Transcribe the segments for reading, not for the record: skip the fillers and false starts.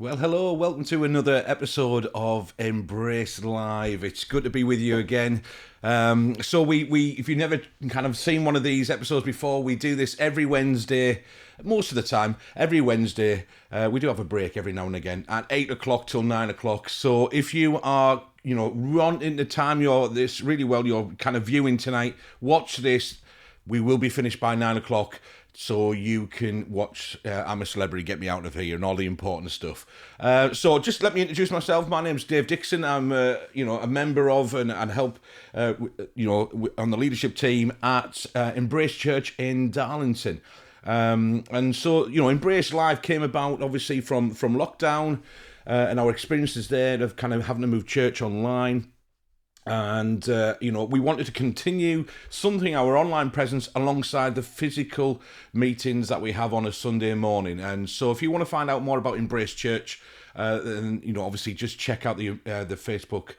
Well, hello, welcome to another episode of Embrace Live. It's good to be with you again. So if you've never kind of seen one of these episodes before, we do this every Wednesday, most of the time, every Wednesday. We do have a break every now and again at 8 o'clock till 9 o'clock. So if you are, run into time, you're kind of viewing tonight, watch this. We will be finished by 9 o'clock. So you can watch I'm a Celebrity, Get Me Out of Here and all the important stuff. So just let me introduce myself. My name's Dave Dixon. I'm a member of and help on the leadership team at Embrace Church in Darlington. And so Embrace Live came about obviously from lockdown and our experiences there of kind of having to move church online. And, we wanted to continue our online presence alongside the physical meetings that we have on a Sunday morning. And so if you want to find out more about Embrace Church, then, obviously just check out the Facebook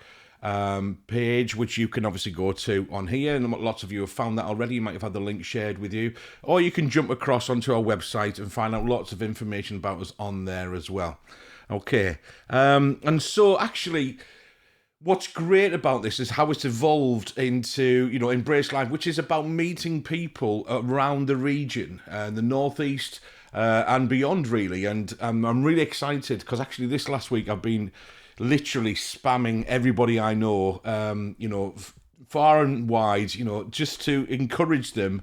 page, which you can obviously go to on here. And lots of you have found that already. You might have had the link shared with you. Or you can jump across onto our website and find out lots of information about us on there as well. Okay. And so actually, what's great about this is how it's evolved into, Embrace Live, which is about meeting people around the region, the Northeast and beyond, really. And I'm really excited because actually this last week I've been literally spamming everybody I know, far and wide, just to encourage them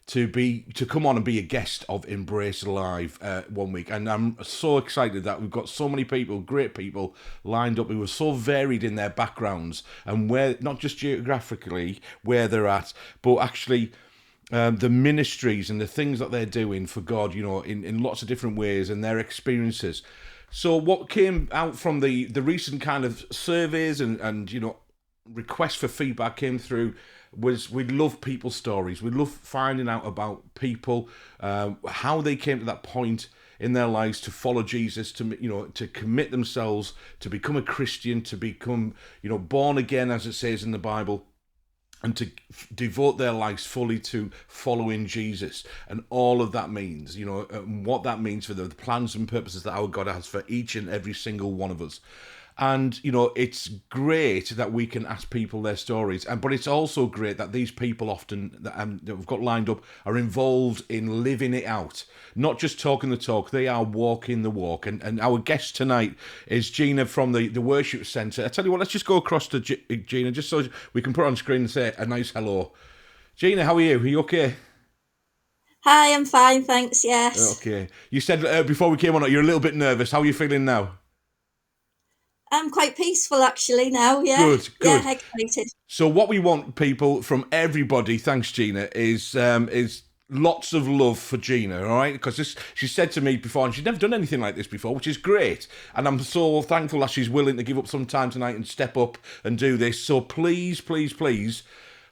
to come on and be a guest of Embrace Live 1 week. And I'm so excited that we've got so many people, great people, lined up who are so varied in their backgrounds and where, not just geographically where they're at, but actually the ministries and the things that they're doing for God, in lots of different ways and their experiences. So what came out from the recent kind of surveys and requests for feedback came through was we love people's stories. We love finding out about people, how they came to that point in their lives to follow Jesus, to commit themselves, to become a Christian, to become, born again, as it says in the Bible, and to devote their lives fully to following Jesus. And all of that means, what that means for the plans and purposes that our God has for each and every single one of us. And, it's great that we can ask people their stories. But it's also great that these people often that we've got lined up are involved in living it out. Not just talking the talk, they are walking the walk. And our guest tonight is Gina from the Worship Centre. I tell you what, let's just go across to Gina, just so we can put her on screen and say a nice hello. Gina, how are you? Are you okay? Hi, I'm fine, thanks, yes. Okay. You said before we came on, you're a little bit nervous. How are you feeling now? I'm quite peaceful actually now, yeah. Good. Yeah, excited. So what we want, people, from everybody, thanks Gina, is lots of love for Gina, all right? Because she said to me before, and she's never done anything like this before, which is great. And I'm so thankful that she's willing to give up some time tonight and step up and do this. So please, please, please,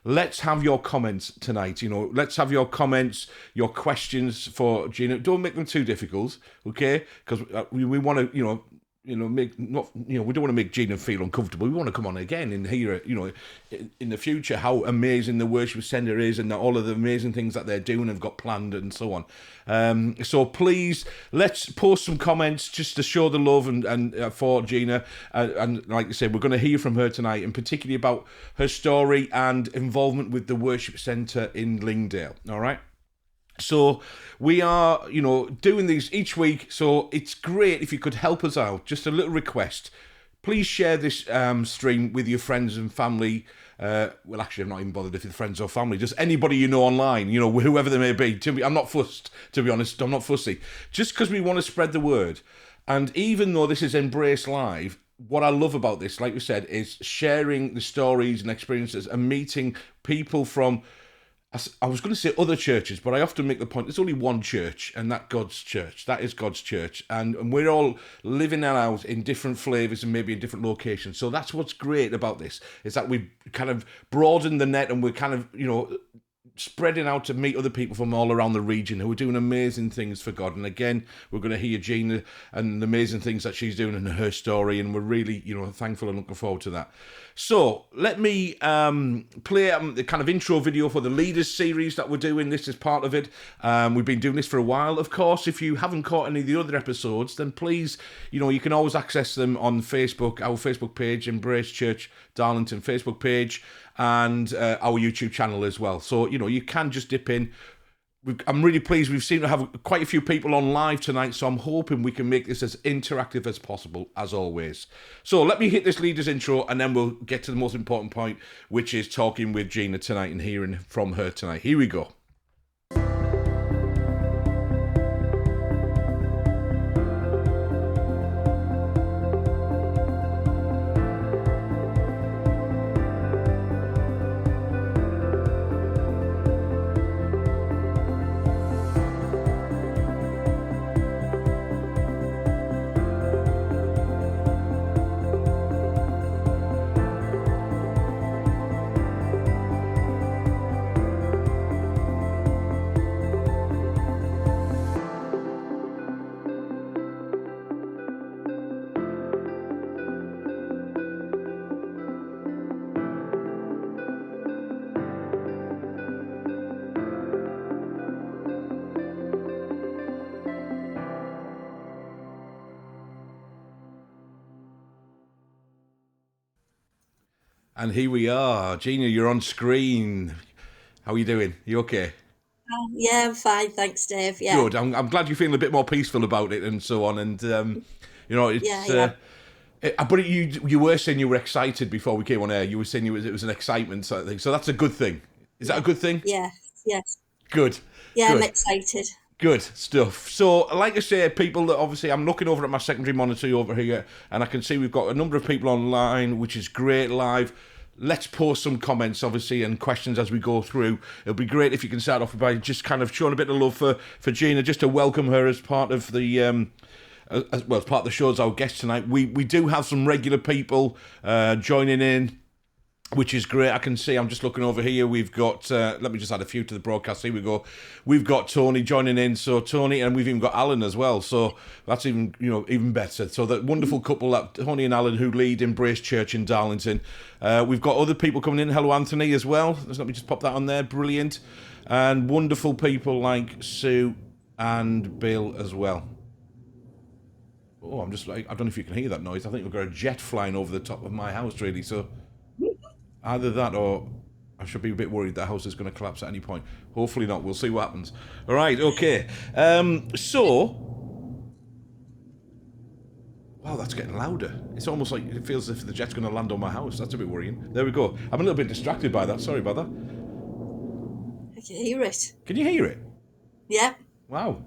let's have your comments tonight. Let's have your comments, your questions for Gina. Don't make them too difficult, okay? Because we want to, we don't want to make Gina feel uncomfortable. We want to come on again and hear, in the future how amazing the Worship Centre is and all of the amazing things that they're doing and have got planned and so on. So please, let's post some comments just to show the love and for Gina. And like I said, we're going to hear from her tonight, and particularly about her story and involvement with the Worship Centre in Lingdale. All right. So we are, doing these each week. So it's great if you could help us out. Just a little request. Please share this stream with your friends and family. Well, actually, I'm not even bothered if it's friends or family. Just anybody you know online, whoever they may be. I'm not fussed, to be honest. I'm not fussy. Just because we want to spread the word. And even though this is Embrace Live, what I love about this, like we said, is sharing the stories and experiences and meeting people from, I was going to say other churches, but I often make the point, there's only one church, and that's God's church. That is God's church. And we're all living that out in different flavours and maybe in different locations. So that's what's great about this, is that we kind of broaden the net and we're kind of, spreading out to meet other people from all around the region who are doing amazing things for God. And again, we're going to hear Gina and the amazing things that she's doing in her story, and we're really, thankful and looking forward to that. So let me play the kind of intro video for the Leaders series that we're doing. This is part of it. We've been doing this for a while. Of course, if you haven't caught any of the other episodes, then please, you can always access them on Facebook, our Facebook page, Embrace Church Darlington Facebook page, and our YouTube channel as well. So, you can just dip in. I'm really pleased. We've seemed to have quite a few people on live tonight, so I'm hoping we can make this as interactive as possible, as always. So let me hit this Leaders intro, and then we'll get to the most important point, which is talking with Gina tonight and hearing from her tonight. Here we go. And here we are. Gina, you're on screen. How are you doing? You okay? Yeah, I'm fine, thanks, Dave. Yeah. Good. I'm glad you're feeling a bit more peaceful about it and so on. And, it's... Yeah. But you were saying you were excited before we came on air. You were saying it was an excitement sort of thing. So that's a good thing. Is that a good thing? Yeah. Yes. Good. Yeah, Good. I'm excited. Good stuff. So, like I say, people that obviously I'm looking over at my secondary monitor over here, and I can see we've got a number of people online, which is great live. Let's post some comments, obviously, and questions as we go through. It'll be great if you can start off by just kind of showing a bit of love for Gina, just to welcome her as part of the as part of the show as our guest tonight. We do have some regular people joining in, which is great. I can see, I'm just looking over here, we've got, let me just add a few to the broadcast. Here we go. We've got Tony joining in, so Tony, and we've even got Alan as well, so that's even better. So that wonderful couple, that Tony and Alan, who lead Embrace Church in Darlington. We've got other people coming in. Hello, Anthony, as well. Let me just pop that on there. Brilliant. And wonderful people like Sue and Bill as well. Oh, I'm just like, I don't know if you can hear that noise. I think we've got a jet flying over the top of my house, really, so... Either that, or I should be a bit worried that house is going to collapse at any point. Hopefully not. We'll see what happens. All right, okay. So, wow, that's getting louder. It's almost like it feels as if the jet's going to land on my house. That's a bit worrying. There we go. I'm a little bit distracted by that. Sorry about that. I can hear it. Can you hear it? Yeah. Wow.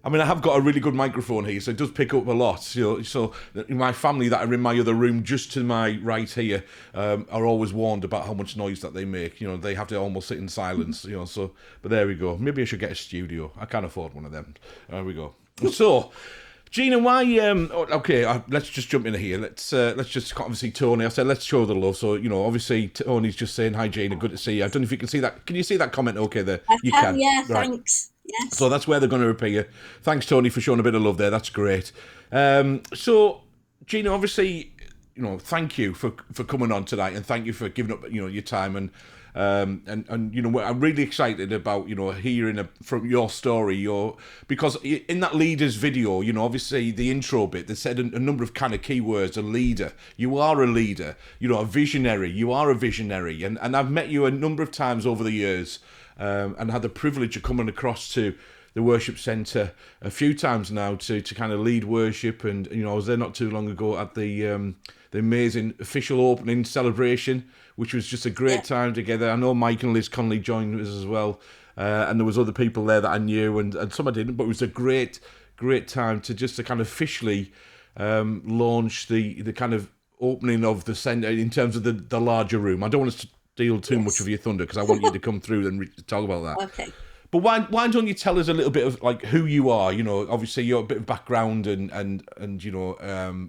I mean, I have got a really good microphone here, so it does pick up a lot. So my family that are in my other room, just to my right here, are always warned about how much noise that they make. They have to almost sit in silence. So, but there we go. Maybe I should get a studio. I can't afford one of them. There we go. So, Gina, why? Let's just jump in here. Let's just obviously Tony. I said let's show the love. So obviously Tony's just saying hi, Gina. Good to see you. I don't know if you can see that. Can you see that comment? Okay, there. I can. Yeah. Right. Thanks. Yes. So that's where they're going to appear. Thanks, Tony, for showing a bit of love there. That's great. So, Gina, obviously, thank you for coming on tonight, and thank you for giving up, your time, and I'm really excited about, hearing from your story, because in that Leaders video, obviously the intro bit, they said a number of kind of keywords. A leader. You are a leader. A visionary. You are a visionary, and I've met you a number of times over the years. And had the privilege of coming across to the worship centre a few times now to kind of lead worship, and I was there not too long ago at the amazing official opening celebration, which was just a great time together. I know Mike and Liz Conley joined us as well, and there was other people there that I knew, and some I didn't, but it was a great time to kind of officially launch the kind of opening of the centre in terms of the larger room. I don't want to steal too much of your thunder, because I want you to come through and talk about that. Okay. But why don't you tell us a little bit of like who you are? Obviously you're a bit of background and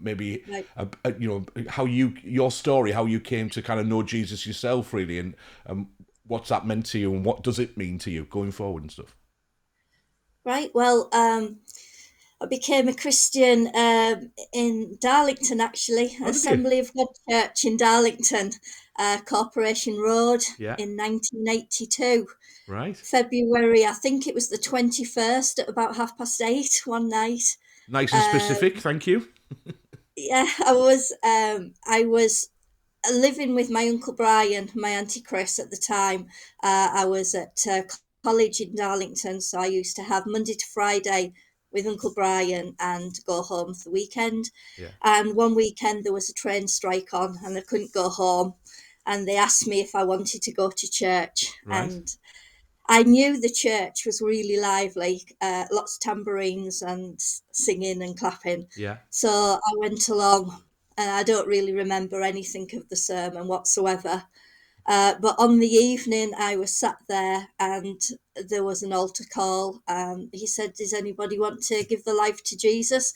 maybe how your story, how you came to kind of know Jesus yourself, really, and what's that meant to you, and what does it mean to you going forward and stuff? Right. Well, I became a Christian in Darlington, actually, Oh, did you? Assembly of God Church in Darlington, Corporation Road, Yeah. in 1982. Right. February, I think it was the 21st at about 8:30 one night. Nice and Uh, specific. Thank you. yeah, I was living with my Uncle Brian, my Auntie Chris at the time. I was at college in Darlington, so I used to have Monday to Friday with Uncle Brian and go home for the weekend. Yeah. And one weekend there was a train strike on, and I couldn't go home. And they asked me if I wanted to go to church, Right. and I knew the church was really lively, lots of tambourines and singing and clapping. Yeah. So I went along, and I don't really remember anything of the sermon whatsoever. But on the evening, I was sat there and there was an altar call. He said, "Does anybody want to give their life to Jesus?"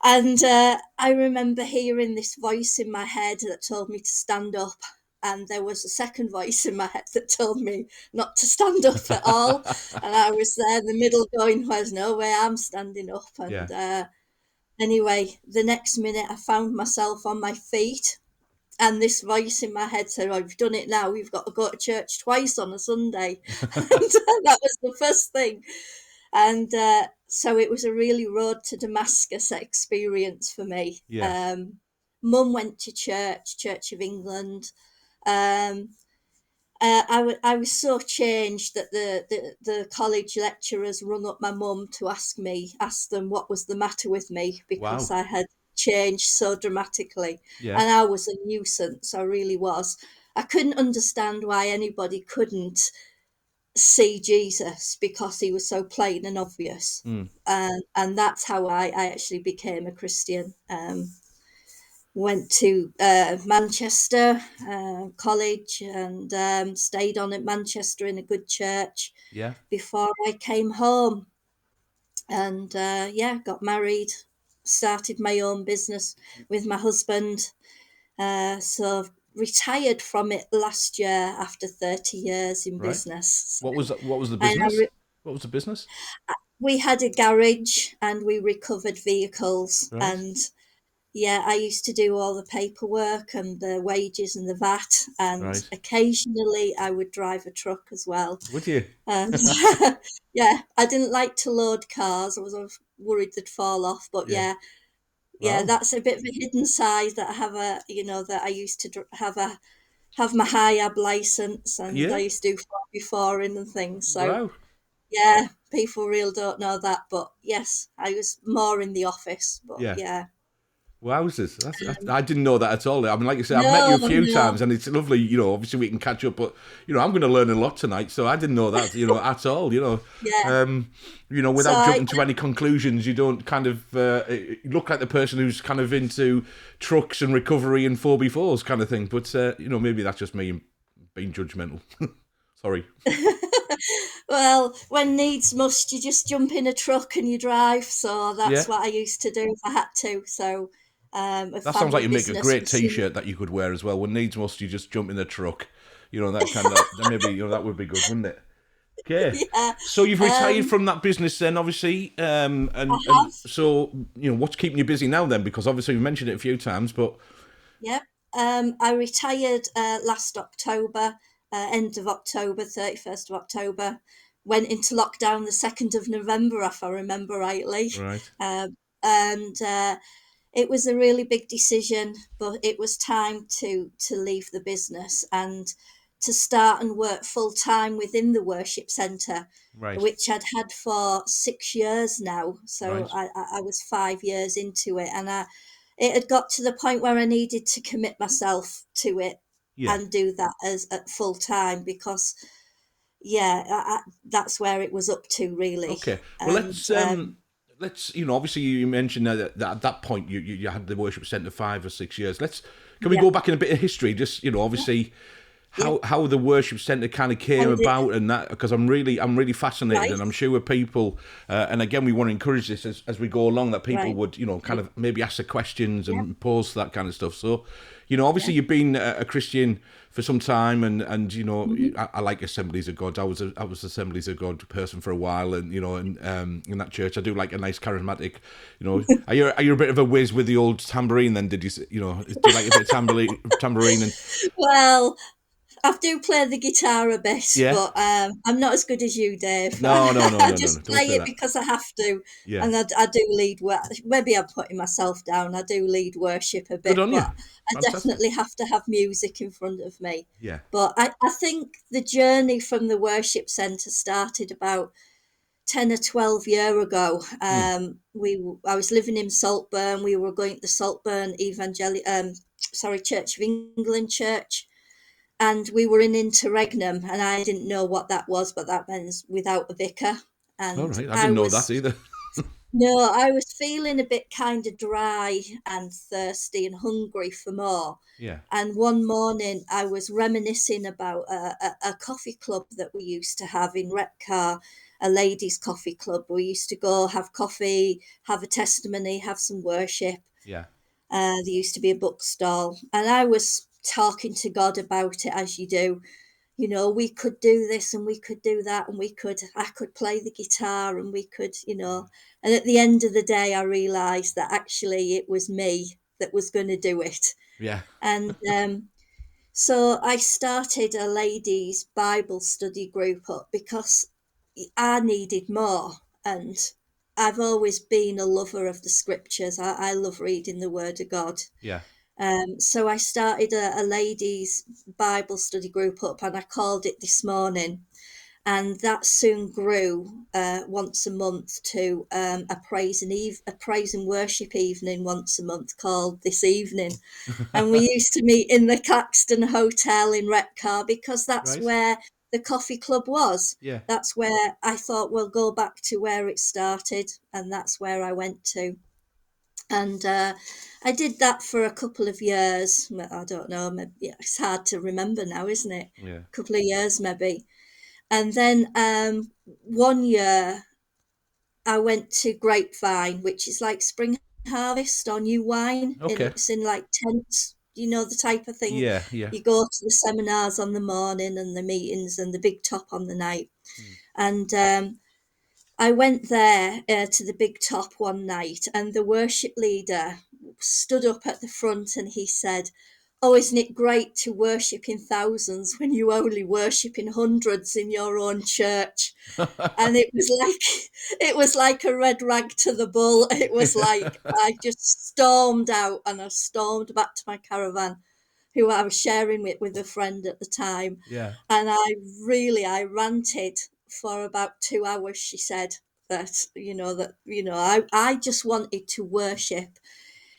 And I remember hearing this voice in my head that told me to stand up. And there was a second voice in my head that told me not to stand up at all. And I was there in the middle going, "There's no way I'm standing up." Yeah. And anyway, the next minute I found myself on my feet. And this voice in my head said, "Oh, you've done it now. You've got to go to church twice on a Sunday." And that was the first thing. And so it was a really road to Damascus experience for me. Yeah. Mum went to church, Church of England. Um, I was so changed that the college lecturers rung up my mum to ask them what was the matter with me, because Wow. I had changed so dramatically. Yeah. And I was a nuisance, I really was. I couldn't understand why anybody couldn't see Jesus, because he was so plain and obvious. Mm. And that's how I actually became a Christian. Went to Manchester College, and stayed on at Manchester in a good church Yeah. before I came home. And yeah, got married, started my own business with my husband. So retired from it last year after 30 years in Right. business. What was the And business? What was the business? we had a garage and we recovered vehicles. Right. And yeah, I used to do all the paperwork and the wages and the VAT. And Right. occasionally I would drive a truck as well. Would you? And yeah, I didn't like to load cars. I was always worried they'd fall off. But Yeah. yeah, Wow. that's a bit of a hidden side that I have that I used to have my high ab license, and I Yeah. used to do before and things. So Wow. yeah, people really don't know that. But yes, I was more in the office. But Yeah. yeah. Wowzers. I didn't know that at all. I mean, like I said, I've met you No, a few no. times and it's lovely, obviously we can catch up, but, I'm going to learn a lot tonight. So I didn't know that, at all, Yeah. So without jumping to any conclusions, you don't kind of you look like the person who's kind of into trucks and recovery and 4x4s kind of thing. But, maybe that's just me being judgmental. Sorry. well, when needs must, you just jump in a truck and you drive. So Yeah. that's what I used to do if I had to. So a That sounds like family you make a business great was soon. T-shirt that you could wear as well. When needs must, you just jump in the truck. That kind of maybe that would be good, wouldn't it? Okay, Yeah. so you've retired Um, from that business then, obviously, I and have. so what's keeping you busy now then? Because obviously you mentioned it a few times, but Yep. I retired last October, end of October, 31st of October. Went into lockdown the 2nd of November, if I remember rightly. right, And it was a really big decision, but it was time to leave the business and to start and work full time within the worship centre, right, which I'd had for 6 years now. So right, I was 5 years into it, and it had got to the point where I needed to commit myself to it yeah, and do that as at full time, because yeah, that's where it was up to really. okay. Well, And let's obviously you mentioned that at that point you had the worship centre 5 or 6 years. Can we yeah, go back in a bit of history? Just obviously yeah, how the worship centre kind of came and about and that, because I'm really fascinated, right, and I'm sure people and again we want to encourage this as we go along, that people right, would kind of maybe ask the questions yeah, and pose that kind of stuff. So yeah, obviously you've been a Christian for some time, and you know, Mhm. I like Assemblies of God. I was Assemblies of God person for a while, and you know, and in that church, I do like a nice charismatic. You know, are you a bit of a whiz with the old tambourine? Then you know, do you like a bit of tambourine and Well, I do play the guitar a bit, yeah? but I'm not as good as you, Dave. No, no, no, I no, no, no. just Don't play say it that. because I have to, Yeah, and I do lead. Maybe I'm putting myself down. I do lead worship a good bit, on you. but I Fantastic. definitely have to have music in front of me. Yeah. But I think the journey from the worship centre started about 10 or 12 year ago. Mm. I was living in Saltburn. We were going to the Saltburn Church of England church, and we were in interregnum, and I didn't know what that was, but that means without a vicar. All And right. I didn't know that either. I was feeling a bit kind of dry and thirsty and hungry for more. Yeah. And one morning I was reminiscing about a coffee club that we used to have in Redcar, a ladies' coffee club. We used to go have coffee, have a testimony, have some worship. Yeah. There used to be a bookstall, and I was talking to God about it, as you do. You know, we could do this and we could do that, and I could play the guitar, and we could, and at the end of the day, I realized that actually it was me that was going to do it. Yeah. And so I started a ladies' Bible study group up because I needed more. And I've always been a lover of the scriptures. I love reading the Word of God. Yeah. So I started a ladies' Bible study group up, and I called it This Morning. And that soon grew once a month to a praise and worship evening once a month called This Evening. And we used to meet in the Caxton Hotel in Redcar because that's Right. where the coffee club was. Yeah. That's where I thought we'll go back to where it started, and that's where I went to. And I did that for a couple of years. I don't know, maybe, yeah, it's hard to remember now, isn't it? Yeah. A couple of years maybe. And then one year I went to Grapevine, which is like spring harvest or new wine, and Okay. it's in like tents, the type of thing. Yeah. Yeah. You go to the seminars on the morning and the meetings and the big top on the night. Mm. And I went there to the big top one night, and the worship leader stood up at the front and he said, "Oh, isn't it great to worship in thousands when you only worship in hundreds in your own church?" And it was like a red rag to the bull. It was like I just stormed out, and I stormed back to my caravan, who I was sharing with a friend at the time. Yeah. And I ranted for about 2 hours. She said I just wanted to worship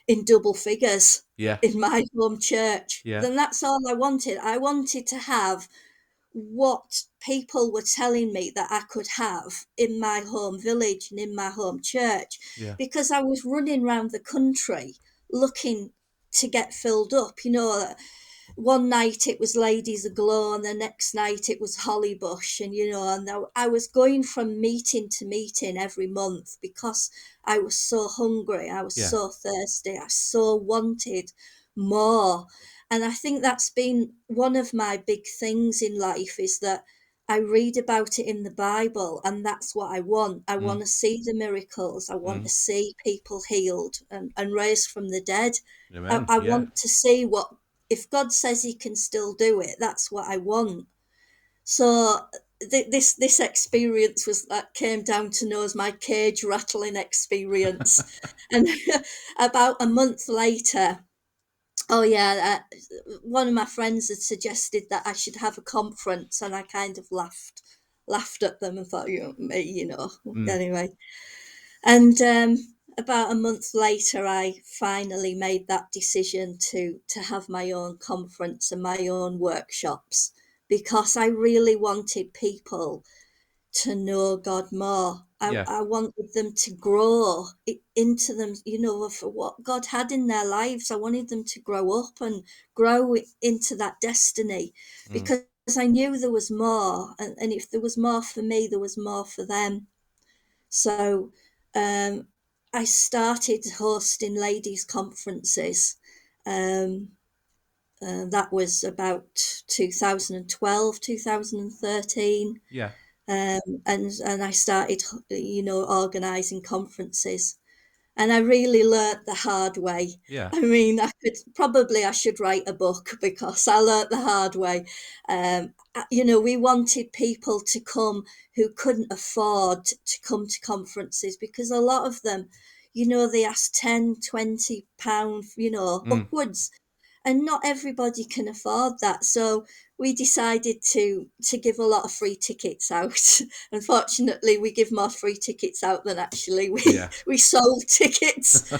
in double figures Yeah. in my home church. Yeah. Then that's all I wanted. I wanted to have what people were telling me that I could have in my home village and in my home church, Yeah. because I was running around the country looking to get filled up. One night it was Ladies Aglow, and the next night it was Hollybush, and I was going from meeting to meeting every month because I was so hungry, I was Yeah. so thirsty, I so wanted more. And I think that's been one of my big things in life, is that I read about it in the Bible, and that's what I want. I want Mm. to see the miracles. I want Mm. to see people healed and raised from the dead. I, Amen. I Yeah. want to see what, if God says he can still do it, that's what I want. So this experience was that came down to know as my cage rattling experience. And about a month later, oh yeah, one of my friends had suggested that I should have a conference, and I kind of laughed at them and thought, me. Mm. Anyway. And about a month later, I finally made that decision to have my own conference and my own workshops, because I really wanted people to know God more. Yeah. I wanted them to grow into them, for what God had in their lives. I wanted them to grow up and grow into that destiny, Mm. because I knew there was more. And if there was more for me, there was more for them. So um, I started hosting ladies' conferences. Um, That was about 2012, 2013. Yeah. And I started, organising conferences. And I really learnt the hard way. Yeah. I mean, I should write a book because I learnt the hard way. We wanted people to come who couldn't afford to come to conferences, because a lot of them, they ask 10, £20, Mm. upwards, and not everybody can afford that. So we decided to give a lot of free tickets out. Unfortunately, we give more free tickets out than actually we Yeah. we sold tickets.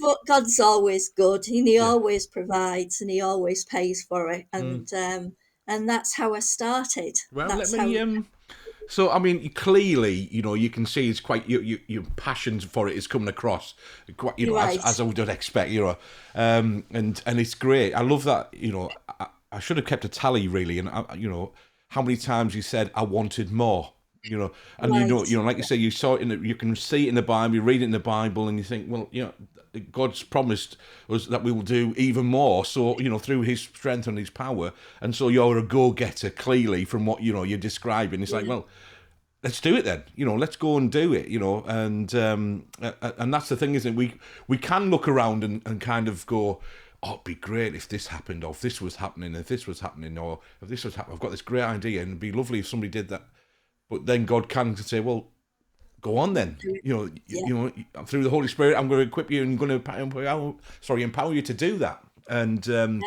But God's always good, and He Yeah. always provides, and He always pays for it. Mm. And that's how I started. Well, let That's me. how. So, I mean, clearly, you can see it's quite your passion for it is coming across, quite, Right. as I would expect, and it's great. I love that. I should have kept a tally really, and how many times you said I wanted more. And Right. like you say, you saw it you can see it in the Bible, you read it in the Bible, and you think, well, God's promised us that we will do even more. So, through His strength and His power, and so you're a go-getter clearly from what you're describing. It's like, Yeah. well, let's do it then. Let's go and do it. And that's the thing, isn't it? We can look around and kind of go, oh, it'd be great if this happened, or if this was happening, if this was happening, or if this was happening. I've got this great idea, and it'd be lovely if somebody did that. But then God can say, well, go on then. Yeah. Through the Holy Spirit, I'm going to equip you and going to empower you to do that. And Yeah.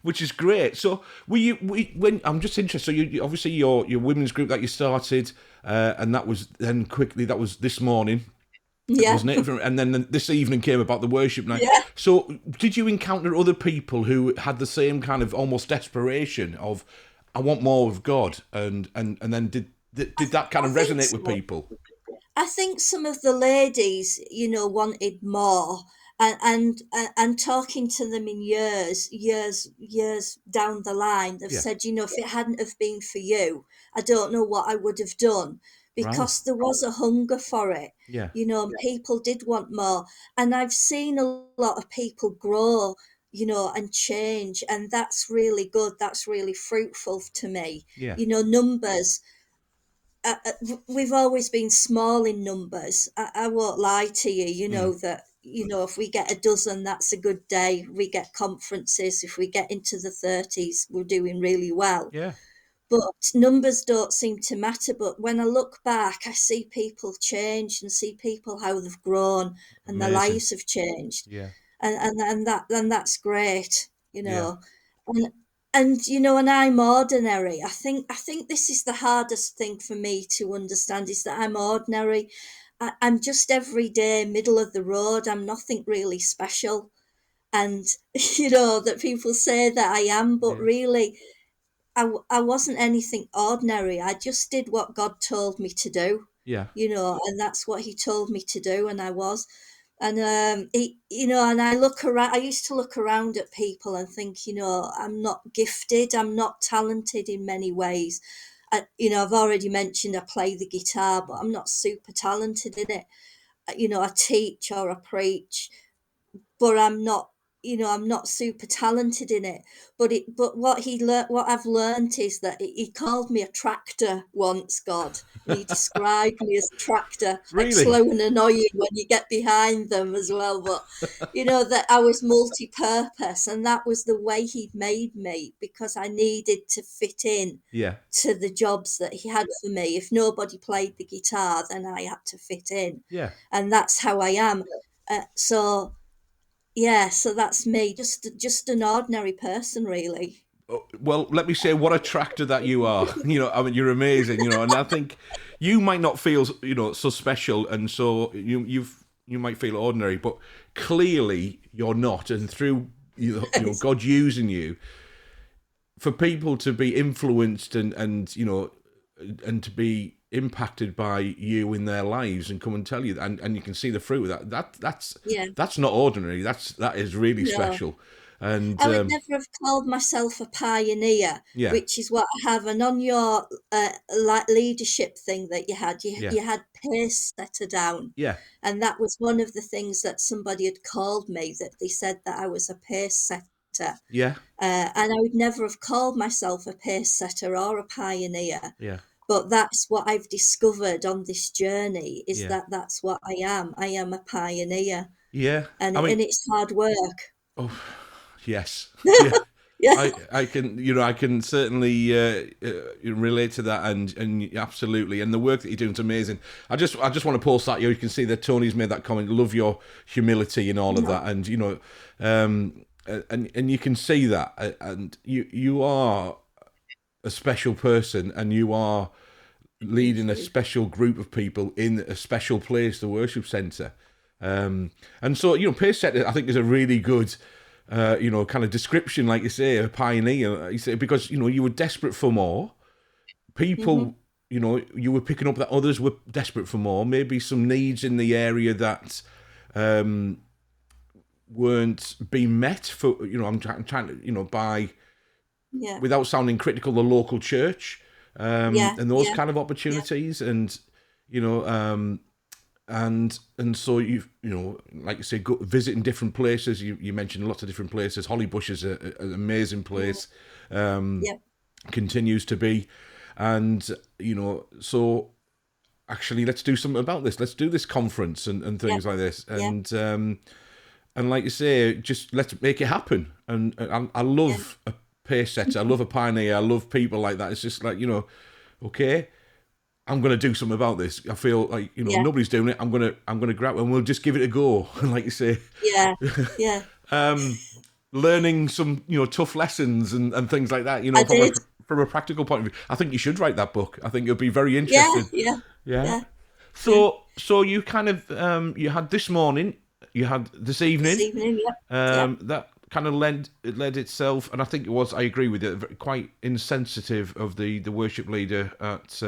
which is great. So, when I'm just interested. So, you obviously your women's group that you started, and that was then quickly. That was this morning, Yeah. wasn't it? And then this evening came about the worship night. Yeah. So, did you encounter other people who had the same kind of almost desperation of, I want more of God, and then did that kind I of think resonate with so. people? I think some of the ladies, wanted more, and talking to them in years down the line, they've Yeah. said, if it hadn't have been for you, I don't know what I would have done, Right. because there was a hunger for it. Yeah. People did want more, and I've seen a lot of people grow, and change, and that's really good. That's really fruitful to me. Yeah. Numbers, we've always been small in numbers. I won't lie to you, Mm. that, if we get a dozen, that's a good day. We get conferences. If we get into the 30s, we're doing really well. Yeah. But numbers don't seem to matter. But when I look back, I see people change, and see people how they've grown, and their Amazing. lives have changed, Yeah. and that's great, Yeah. and and I'm ordinary. I think this is the hardest thing for me to understand, is that I'm ordinary. I'm just everyday, middle of the road. I'm nothing really special, and that people say that I am, but Yeah. really I wasn't anything ordinary. I just did what God told me to do, Yeah. and that's what He told me to do, and I was. And and I look around. I used to look around at people and think, I'm not gifted. I'm not talented in many ways. I've already mentioned I play the guitar, but I'm not super talented in it. I teach or I preach, but I'm not super talented in it. But what I've learned is that he called me a tractor once, God, and He described me as a tractor, like Really? slow and annoying when you get behind them as well. But that I was multi-purpose, and that was the way He made me, because I needed to fit in Yeah. to the jobs that He had for me. If nobody played the guitar, then I had to fit in, Yeah. and that's how I am. So yeah, so that's me, just an ordinary person, really. Well, let me say what a tractor that you are. I mean, you're amazing. And I think you might not feel, so special, and so you might feel ordinary, but clearly you're not. And through God using you for people to be influenced and to be impacted by you in their lives and come and tell you that, and you can see the fruit of that. Yeah, That's not ordinary. That is really no, special. And I would never have called myself a pioneer, yeah, which is what I have. And on your like leadership thing that you had, you yeah, you had pace setter down, yeah, and that was one of the things that somebody had called me. That they said that I was a pace setter. Yeah. And I would never have called myself a pace setter or a pioneer. Yeah. But that's what I've discovered on this journey, is Yeah. that that's what I am. I am a pioneer, Yeah. and I mean, it's hard work. oh, yes. Yeah. Yeah, I can I can certainly relate to that, and absolutely, and the work that you're doing is amazing. I just want to post that. You can see that Tony's made that comment. Love your humility and all of no, that, and and you can see that, and you are a special person, and you are thank leading a you. special group of people in a special place, the worship centre. And so, pace setter, I think, is a really good, kind of description, like you say, a pioneer. You say, because you were desperate for more. Hmm. People, you were picking up that others were desperate for more. Maybe some needs in the area that weren't being met. For I'm trying to, by Yeah, without sounding critical, the local church, yeah, and those yeah, kind of yeah, opportunities, and you know, and so like you say, visiting different places. You mentioned lots of different places. Hollybush is an amazing mm, place, yeah, continues to be, and so actually, let's do something about this. Let's do this conference and yeah, things like this, yeah, and like you say, just let's make it happen. And I yeah, love a pace setter. I love a pioneer. I love people like that. It's just like, okay, I'm gonna do something about this. I feel like yeah, nobody's doing it. I'm gonna grab it and we'll just give it a go. And like you say, yeah, yeah. learning some tough lessons and things like that. I From a did. practical point of view, I think you should write that book. I think it'll be very Yeah, interesting. yeah, Yeah. yeah, yeah. So you kind of you had this morning, you had this This evening, evening, yeah, yeah. that kind of led itself, and I think it was. I agree with it. Quite insensitive of the worship leader at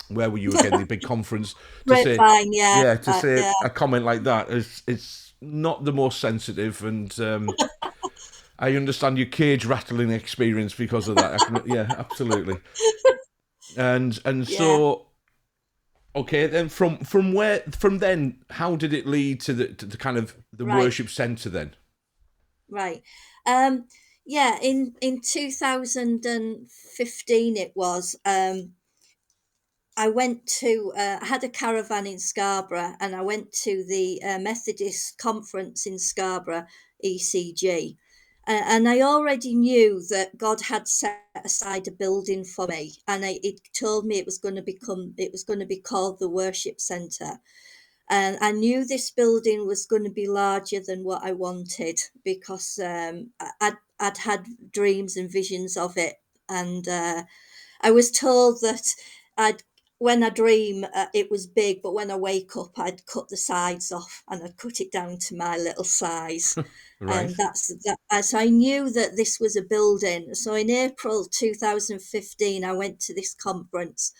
where were you again? The big conference to say, Grapevine, yeah, yeah, to say yeah, a comment like that is it's not the most sensitive, and I understand your cage rattling experience because of that. Yeah, absolutely, and yeah. so. Okay, then from then, how did it lead to the kind of the Right, worship centre then? right. Um, yeah, in 2015 it was. I went to, I had a caravan in Scarborough, and I went to the Methodist conference in Scarborough, ECG. And I already knew that God had set aside a building for me, and it told me it was going to be called the Worship Centre. And I knew this building was going to be larger than what I wanted, because I'd had dreams and visions of it. And I was told that I'd when I dream, it was big, but when I wake up, I'd cut the sides off and I'd cut it down to my little size. Right. And that's that. So I knew that this was a building. So in April 2015, I went to this conference,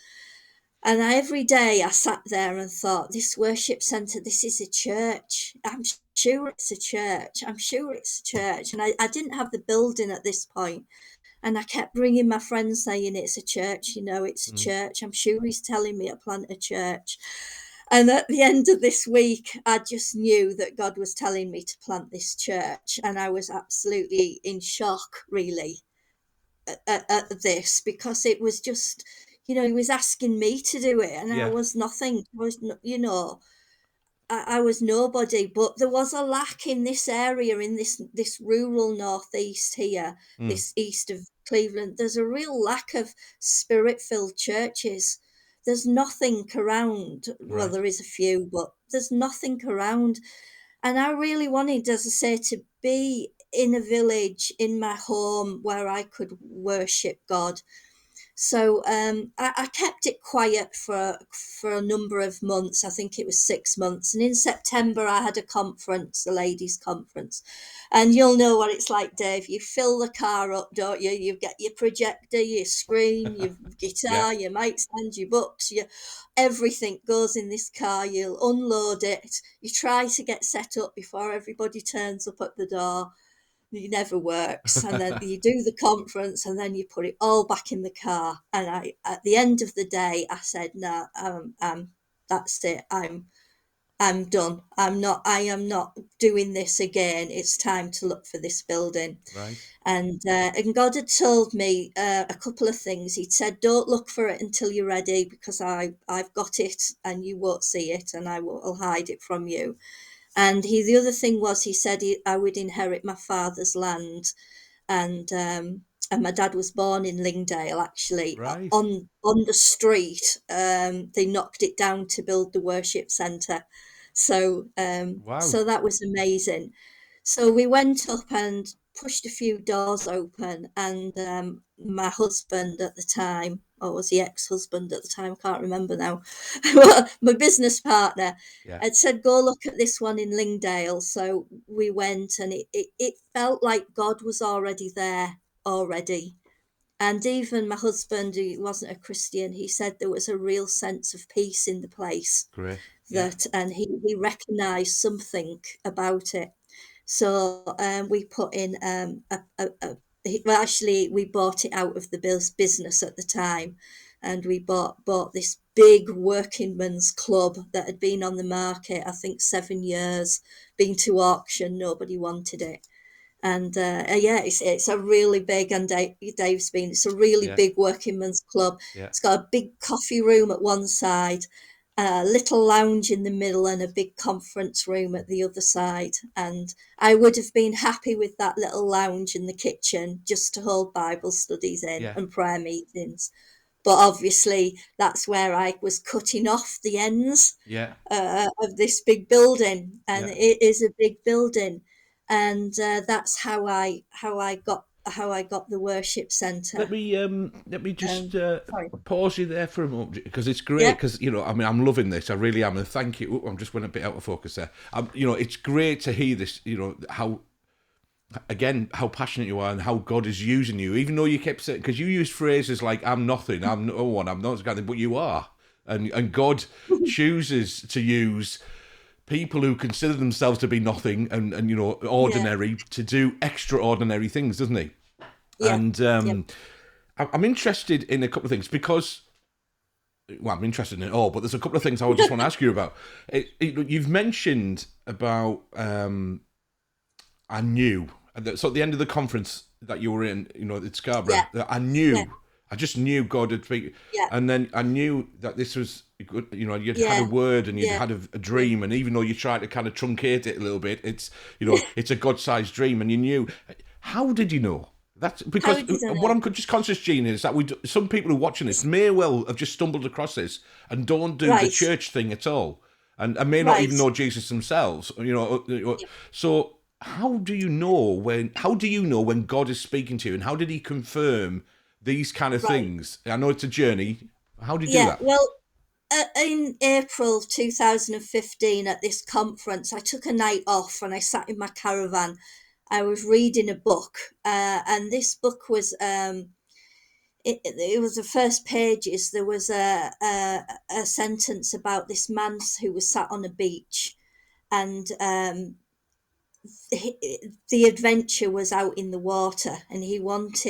and every day I sat there and thought, this worship centre, this is a church. I'm sure it's a church. I'm sure it's a church. And I didn't have the building at this point. And I kept ringing my friends saying, it's a church, it's a Mm. church. I'm sure he's telling me to plant a church. And at the end of this week, I just knew that God was telling me to plant this church. And I was absolutely in shock, really, at this, because it was just, he was asking me to do it. And I Yeah. was nothing. I was nobody, but there was a lack in this area, in this rural northeast here, Mm. this east of Cleveland. There's a real lack of spirit-filled churches. There's nothing around. Well, Right. there is a few, but there's nothing around. And I really wanted, as I say, to be in a village, in my home, where I could worship God. So I kept it quiet for a number of months. I think it was 6 months. And in September, I had a conference, a ladies' conference. And you'll know what it's like, Dave. You fill the car up, don't you? You've got your projector, your screen, your Yeah. guitar, your mic stand, your books, everything goes in this car. You'll unload it. You try to get set up before everybody turns up at the door. It never works. And then you do the conference, and then you put it all back in the car. And at the end of the day, I said, no, that's it. I'm done. I am not doing this again. It's time to look for this building. Right. And God had told me a couple of things. He'd said, "Don't look for it until you're ready, because I've got it, and you won't see it, and I'll hide it from you." And the other thing was, he said I would inherit my father's land, and my dad was born in Lingdale, actually, Right. on the street. They knocked it down to build the worship centre, Wow. so that was amazing. So we went up and pushed a few doors open, and my husband at the time, or was he ex-husband at the time? I can't remember now. Well, my business partner Yeah. had said, "Go look at this one in Lingdale." So we went, and it felt like God was already there already. And even my husband, who wasn't a Christian, he said there was a real sense of peace in the place, Great. Yeah. that, and he recognized something about it. So we put in well, actually, we bought it out of the business at the time, and we bought this big working men's club that had been on the market, I think, 7 years, been to auction, nobody wanted it. And yeah, it's a really big, and Dave's been, it's a really Yeah. big working men's club. Yeah. It's got a big coffee room at one side, a little lounge in the middle, and a big conference room at the other side. And I would have been happy with that little lounge in the kitchen, just to hold Bible studies in Yeah. and prayer meetings. But obviously, that's where I was cutting off the ends Yeah. of this big building, and Yeah. it is a big building, and that's how I got the worship Let centre. me just Sorry. pause you there for a moment, because it's great. Yeah, Because I mean, I'm loving this. I really am, and thank you. I'm just went a bit out of focus there. It's great to hear this. How, again, how passionate you are and how God is using you, even though you kept saying, because you use phrases like "I'm nothing," "I'm no one," "I'm not," kind of, but you are, and God chooses to use people who consider themselves to be nothing and yeah, ordinary to do extraordinary things, doesn't he? yeah, And yeah, I'm interested in a couple of things, because, well, I'm interested in it all, but there's a couple of things I just want to ask you about. You've mentioned about I knew, so at the end of the conference that you were in, at Scarborough, yeah, that yeah, I just knew God had speak, yeah, and then I knew that this was good. You'd had a yeah, word and you'd yeah, had a yeah. dream, and even though you tried to kind of truncate it a little bit, it's a God-sized dream, and you knew. How did you know? That's How because did I what know? I'm just conscious, Gene, is that some people who are watching this may well have just stumbled across this and don't do the Right, church thing at all, and may not right. even know Jesus themselves. Yeah. So how do you know when? How do you know when God is speaking to you, and how did He confirm these kind of Right. things? I know it's a journey. How do you do Yeah. that? Well, in April 2015, at this conference, I took a night off and I sat in my caravan. I was reading a book, and this book was it was the first pages. There was a sentence about this man who was sat on a beach, and the adventure was out in the water, and he was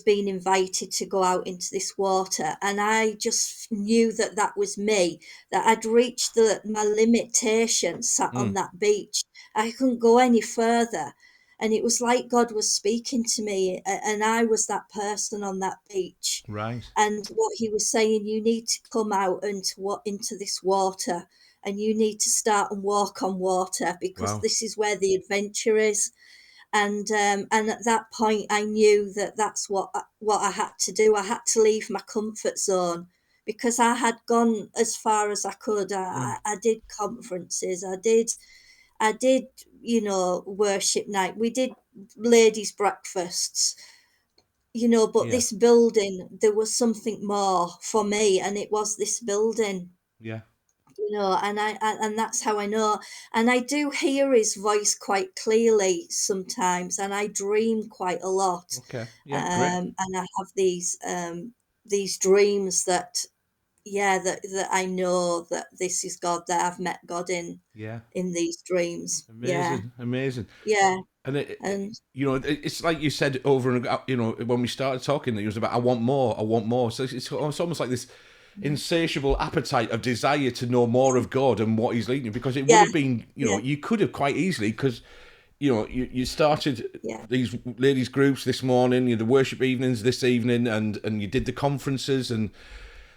being invited to go out into this water, and I just knew that that was me, that I'd reached my limitation sat on Mm, that beach. I couldn't go any further, and it was like God was speaking to me, and I was that person on that beach. right. And what he was saying, you need to come out into this water, and you need to start and walk on water, because Wow. this is where the adventure is. And at that point I knew that that's what I had to do. I had to leave my comfort zone, because I had gone as far as I could. Mm, I did conferences, I did worship night, we did ladies breakfasts, but yeah. this building, there was something more for me, and it was this building. Yeah. And that's how I know. And I do hear his voice quite clearly sometimes, and I dream quite a lot. Okay. Yeah. Great. And I have these dreams that, yeah, that I know that this is God, that I've met God Yeah. in these dreams. Yeah, Amazing. Amazing. yeah, And and it's like you said over and when we started talking, it was about I want more, I want more. So it's almost like this. insatiable appetite of desire to know more of God and what He's leading you, because it would Yeah, have been, yeah, you could have quite easily, because you started yeah, these ladies groups this morning, the worship evenings this evening, and you did the conferences, and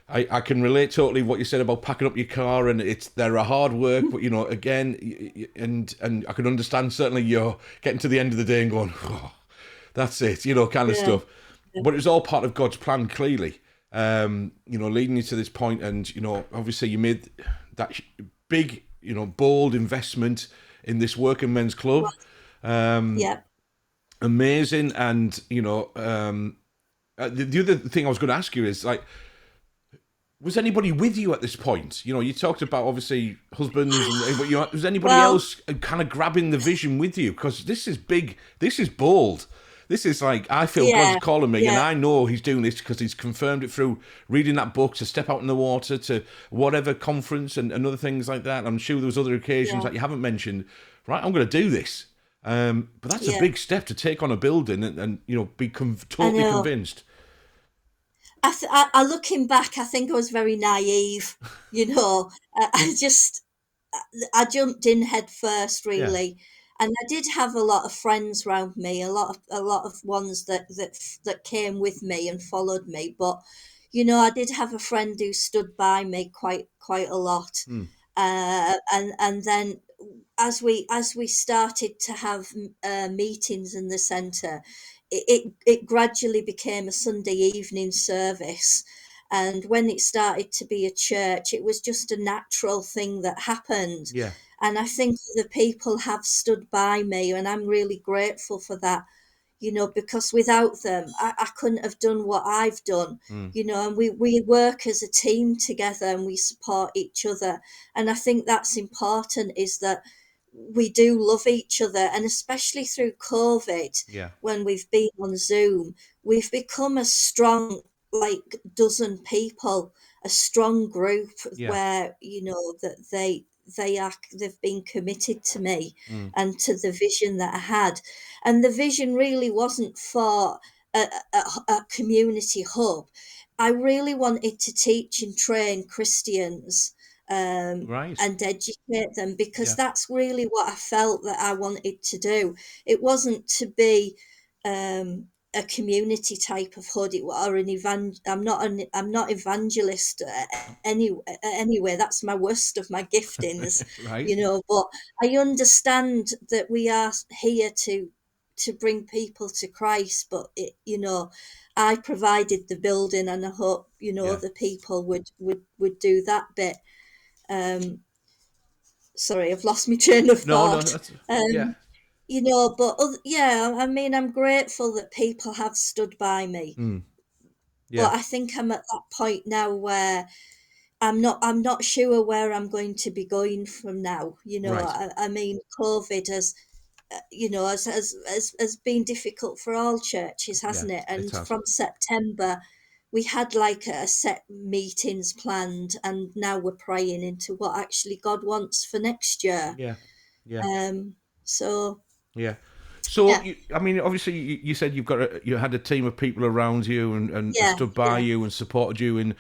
I can relate totally what you said about packing up your car, and they're a hard work, but again, and I can understand certainly you're getting to the end of the day and going, oh, that's it, kind of yeah, stuff. But it was all part of God's plan, clearly, leading you to this point, and obviously you made that big, bold investment in this working men's club. yeah. Amazing. And the other thing I was going to ask you is, like, was anybody with you at this point? You talked about obviously husbands, but was anybody Well, else kind of grabbing the vision with you? Because this is big, this is bold. This is like, I feel God's yeah, calling me, and yeah, I know He's doing this because He's confirmed it through reading that book, to step out in the water, to whatever conference and other things like that. I'm sure there was other occasions yeah, that you haven't mentioned. Right, I'm going to do this. But that's a yeah. big step to take on a building, and be I totally know. convinced. I looking back, I think I was very naive. You know, I just I jumped in head first, Yeah, really, and I did have a lot of friends around me, a lot of ones that came with me and followed me. But I did have a friend who stood by me quite a lot, mm, and then as we started to have meetings in the centre, it gradually became a Sunday evening service. And when it started to be a church, it was just a natural thing that happened. yeah, And I think the people have stood by me, and I'm really grateful for that, because without them, I couldn't have done what I've done, mm, and we work as a team together and we support each other. And I think that's important, is that we do love each other. And especially through COVID, yeah, when we've been on Zoom, we've become a strong, like, dozen people, a strong group, yeah, where, that they've been committed to me mm, and to the vision that I had. And the vision really wasn't for a community hub. I really wanted to teach and train Christians, right, and educate them, because yeah, that's really what I felt that I wanted to do. It wasn't to be a community type of hood, or I'm not evangelist, anyway. That's my worst of my giftings, right, but I understand that we are here to bring people to Christ. But I provided the building, and I hope yeah. other people would do that bit. um Sorry, I've lost my train of No, no, thought. that's, yeah, um but yeah, I mean, I'm grateful that people have stood by me. mm, But yeah, I think I'm at that point now where I'm not sure where I'm going to be going from now. right, I mean, COVID has been difficult for all churches, yeah, hasn't it? it And has, from September, we had like a set meetings planned, and now we're praying into what actually God wants for next year. yeah, yeah, So yeah. So, yeah, I mean, obviously, you said you had a team of people around you, and yeah, stood by yeah, you and supported you, and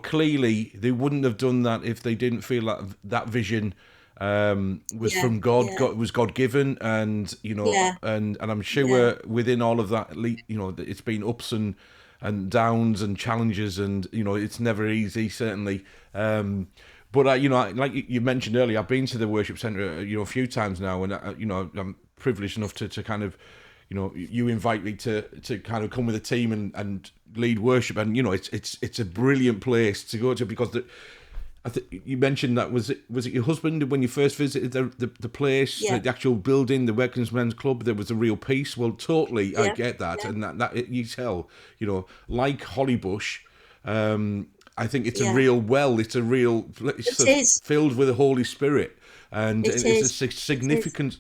clearly they wouldn't have done that if they didn't feel that vision was yeah, from God. yeah, God was God given, and yeah, and I'm yeah, sure within all of that, it's been ups and downs and challenges, and it's never easy, certainly. But like you mentioned earlier, I've been to the worship centre, a few times now, and I'm privileged enough to kind of, you invite me to kind of come with a team and lead worship, and it's a brilliant place to go to, because you mentioned that was it your husband when you first visited the place, yeah, the actual building, the Working's Men's Club, there was a real peace. Well, totally, I yeah, get that, yeah, and that you tell, like Hollybush. I think it's a yeah. real well. It's a real. It's It sort of is. filled with the Holy Spirit, and It it's a is. It is. significant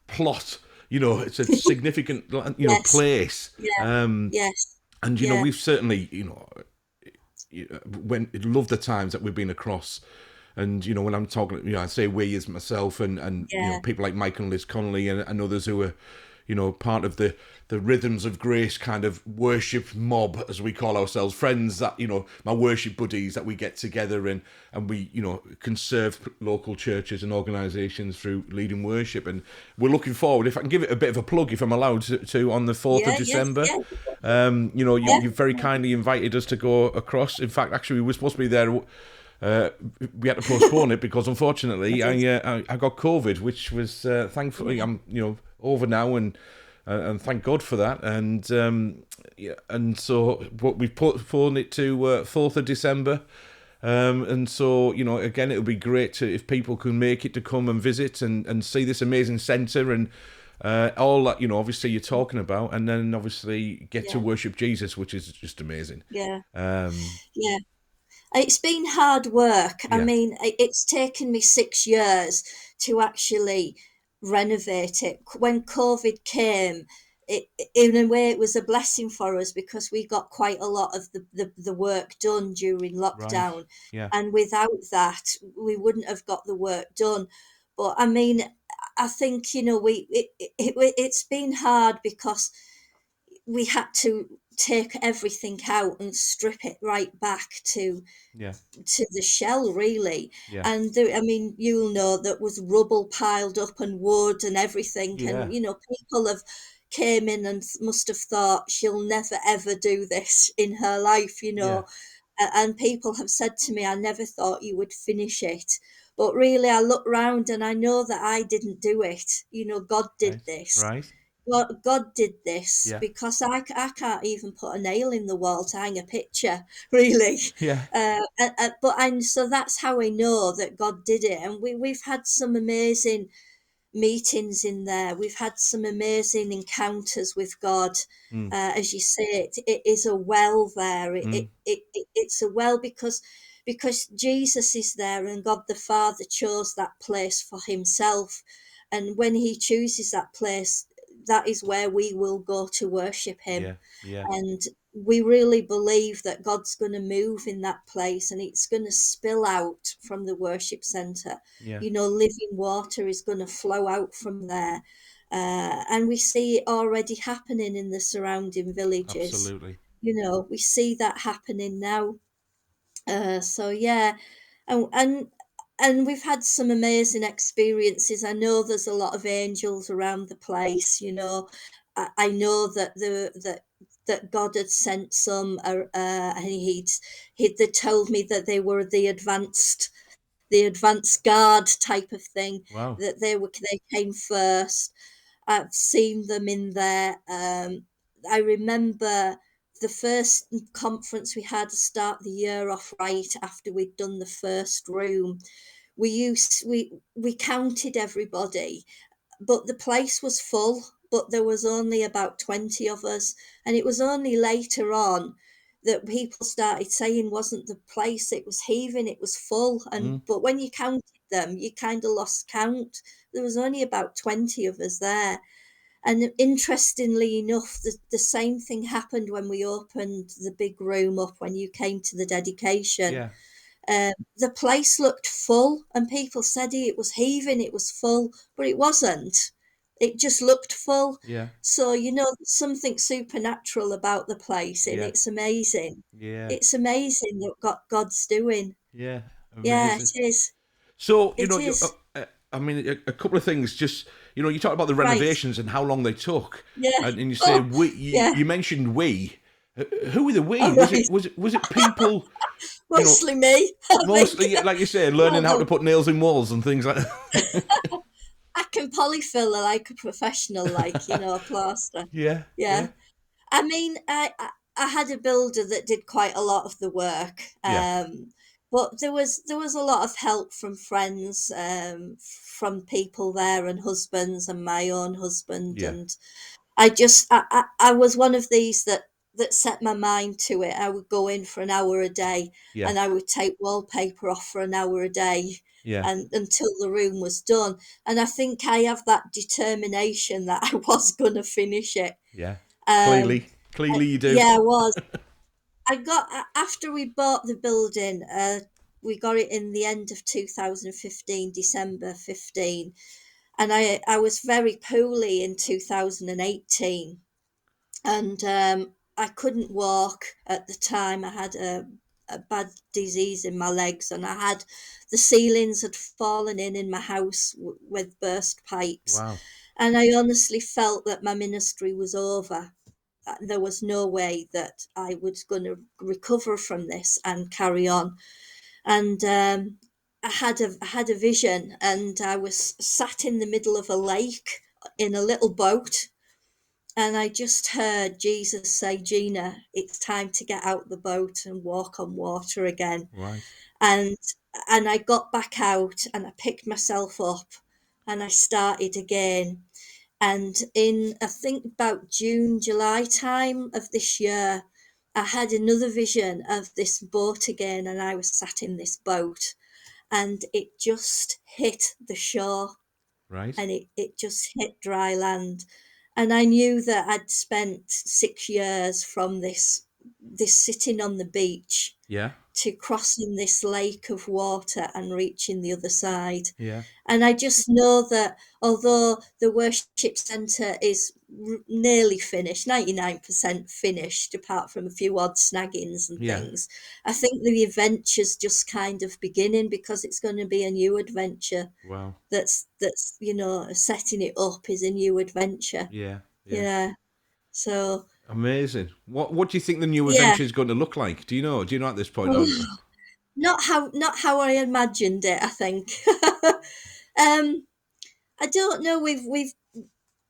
plot. It's a significant Yes. place. Yeah. Yes. And Yeah. we've certainly when love the times that we've been across. And when I'm talking, I say we as myself, and Yeah. people like Mike and Liz Connolly, and others who are part of the Rhythms of Grace kind of worship mob, as we call ourselves, friends that, my worship buddies that we get together, and we, can serve local churches and organisations through leading worship. And we're looking forward, if I can give it a bit of a plug, if I'm allowed to on the 4th of Yeah, yeah, December. yeah, You, yeah. you've very kindly invited us to go across. In fact, actually, we were supposed to be there. We had to postpone it because, unfortunately, I got COVID, which was thankfully I'm over now, and thank God for that. And and so what we've postponed it to 4th of December. And so, again, it would be great if people can make it to come and visit and see this amazing centre and all that, obviously you're talking about, and then obviously get to Yeah, worship Jesus, which is just amazing. yeah, Um, yeah. It's been hard work. I yeah, mean, it's taken me 6 years to actually renovate it. When COVID came, in a way, it was a blessing for us because we got quite a lot of the work done during right. lockdown. Yeah, And without that, we wouldn't have got the work done. But I mean, I think, it's been hard because we had to take everything out and strip it right back yeah, to the shell, really. yeah, And I mean, you'll know that was rubble piled up and wood and everything, yeah, and people have came in and must have thought she'll never ever do this in her life, yeah. and people have said to me, I never thought you would finish it. But really, I look round and I know that I didn't do it. God did Right, this. right. God did this Yeah, because I can't even put a nail in the wall to hang a picture, really. yeah, So that's how I know that God did it. And we've had some amazing meetings in there. We've had some amazing encounters with God. mm, As you say, it is a well there. mm, It's a well because Jesus is there and God the Father chose that place for himself. And when he chooses that place, that is where we will go to worship him. yeah, yeah, And we really believe that God's going to move in that place and it's going to spill out from the worship centre. yeah. Living water is going to flow out from there. And we see it already happening in the surrounding villages. Absolutely. We see that happening now. So yeah, and and we've had some amazing experiences. I know there's a lot of angels around the place. I know that God had sent some, and they told me that they were the advanced guard type of thing, Wow. that they came first. I've seen them in there. I remember the first conference we had to start the year off right after we'd done the first room. We counted everybody, but the place was full, but there was only about 20 of us. And it was only later on that people started saying wasn't the place, it was heaving, it was full. Mm, But when you counted them, you kind of lost count. There was only about 20 of us there. And interestingly enough, the same thing happened when we opened the big room up when you came to the dedication. yeah, The place looked full, and people said it was heaving, it was full, but it wasn't. It just looked full. yeah, So, something supernatural about the place, and yeah, it's amazing. yeah, It's amazing what God's doing. yeah. Yeah, Amazing. it is. So, It is. I mean, a couple of things. Just, you talk about the Right. renovations and how long they took, Yeah. and you say Oh, we. You, yeah. you mentioned we. Who were the we? All Was it right. was it was it people? You know, Mostly me, I think. mostly like you say, learning how to Although put nails in walls and things like that. I can polyfill like a professional, a plaster. Yeah, Yeah. yeah, I mean, I had a builder that did quite a lot of the work, yeah, but there was a lot of help from friends, from people there, and husbands, and my own husband, yeah, and I was one of these that set my mind to it. I would go in for an hour a day, yeah, and I would take wallpaper off for an hour a day, yeah, and until the room was done. And I think I have that determination that I was going to finish it. yeah. Um, Clearly, you do. yeah, I was. I got After we bought the building. We got it in the end of 2015, December 15. And I was very poorly in 2018, and I couldn't walk at the time. I had a bad disease in my legs, and I had the ceilings had fallen in my house with burst pipes. Wow. And I honestly felt that my ministry was over. There was no way that I was going to recover from this and carry on. And I had a vision, and I was sat in the middle of a lake in a little boat, and I just heard Jesus say, "Gina, it's time to get out the boat and walk on water again." Right. And I got back out, and I picked myself up, and I started again. And in, I think, about June, July time of this year, I had another vision of this boat again, and I was sat in this boat, and it just hit the shore, Right. and it just hit dry land. And I knew that I'd spent 6 years from this sitting on the beach Yeah. to crossing this lake of water and reaching the other side. Yeah. And I just know that although the worship centre is nearly finished, 99% finished, apart from a few odd snaggings and Yeah. things, I think the adventure's just kind of beginning, because it's going to be a new adventure. Wow. That's setting it up is a new adventure. Yeah. Yeah. Yeah. So Amazing. What do you think the new yeah. adventure is going to look like? Do you know? Do you know at this point? Not how I imagined it, I think. um I don't know. We've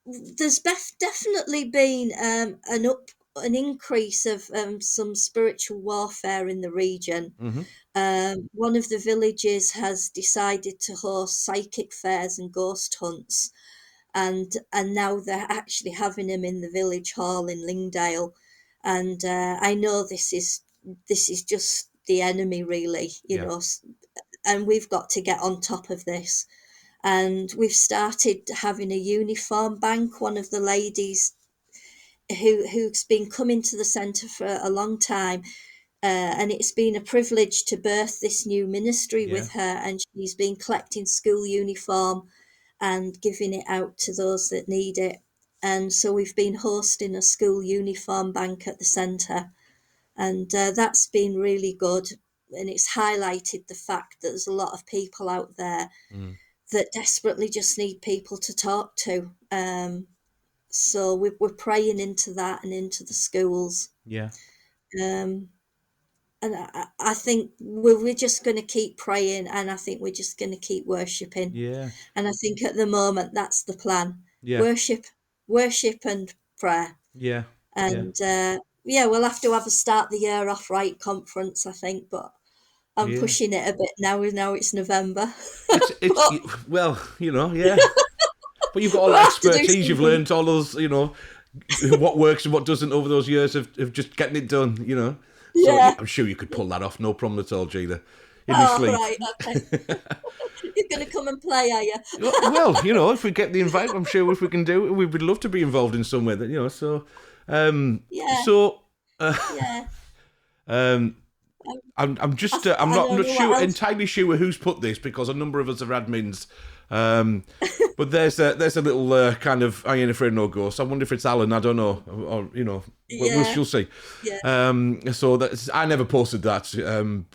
There's definitely been an increase of some spiritual warfare in the region. Mm-hmm. One of the villages has decided to host psychic fairs and ghost hunts, and now they're actually having them in the village hall in Lingdale. And I know this is just the enemy, really, Yeah. and we've got to get on top of this. And we've started having a uniform bank. One of the ladies who's been coming to the centre for a long time, and it's been a privilege to birth this new ministry Yeah. with her, and she's been collecting school uniform and giving it out to those that need it. And so we've been hosting a school uniform bank at the centre, and that's been really good. And it's highlighted the fact that there's a lot of people out there Mm. that desperately just need people to talk to. So we're praying into that and into the schools. Yeah. Um, and I think we're just going to keep praying, and I think we're just going to keep worshipping. Yeah. And I think at the moment that's the plan: Yeah. worship, worship, and prayer. Yeah. Yeah. And yeah, we'll have to have a start the year off right conference, I think, but I'm Yeah. pushing it a bit now. Now it's November, It's but well, yeah. But you've got all we'll that have to do expertise. You've something. learned all those, what works and what doesn't over those years of just getting it done. So Yeah. I'm sure you could pull that off, no problem at all, Gina. In your Oh, sleep. right. Okay. You're going to come and play, are you? Well, if we get the invite, I'm sure if we can do it, we would love to be involved in some way. So, Yeah. so, Yeah. um, I'm just I'm I not don't know sure what else. entirely sure who's put this because a number of us are admins. But there's a little kind of I ain't afraid of no ghosts. I wonder if it's Alan. I don't know, or we'll Yeah. she'll see. Yeah. So I never posted that,